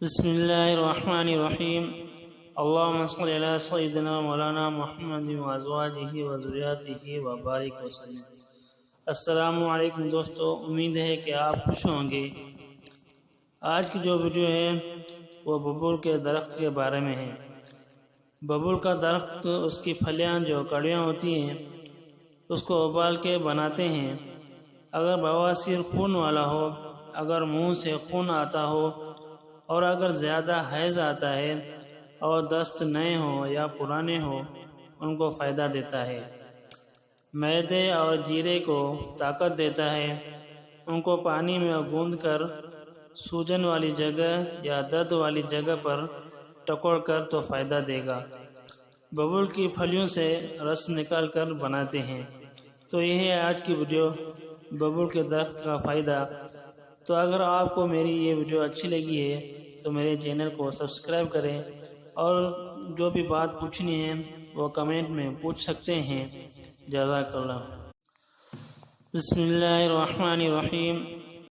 بسم اللہ الرحمن الرحیم اللہم صل علی سیدنا مولانا محمد وازواجہ وذریاتہ وبارک وسلم۔ السلام علیکم دوستو، امید ہے کہ آپ خوش ہوں گے۔ آج کی جو ویڈیو ہے وہ ببول کے درخت کے بارے میں ہے۔ ببول کا درخت، اس کی پھلیاں جو کڑویاں ہوتی ہیں اس کو ابال کے بناتے ہیں۔ اگر بواسیر خون والا ہو، اگر منہ سے خون آتا ہو، اور اگر زیادہ حیض آتا ہے اور دست نئے ہوں یا پرانے ہوں، ان کو فائدہ دیتا ہے۔ معدے اور جیرے کو طاقت دیتا ہے۔ ان کو پانی میں گوندھ کر سوجن والی جگہ یا درد والی جگہ پر ٹکوڑ کر تو فائدہ دے گا۔ ببول کی پھلیوں سے رس نکال کر بناتے ہیں۔ تو یہ ہے آج کی ویڈیو، ببول کے درخت کا فائدہ۔ تو اگر آپ کو میری یہ ویڈیو اچھی لگی ہے تو میرے چینل کو سبسکرائب کریں، اور جو بھی بات پوچھنی ہے وہ کمنٹ میں پوچھ سکتے ہیں۔ جزاک اللہ۔ بسم اللہ الرحمن الرحیم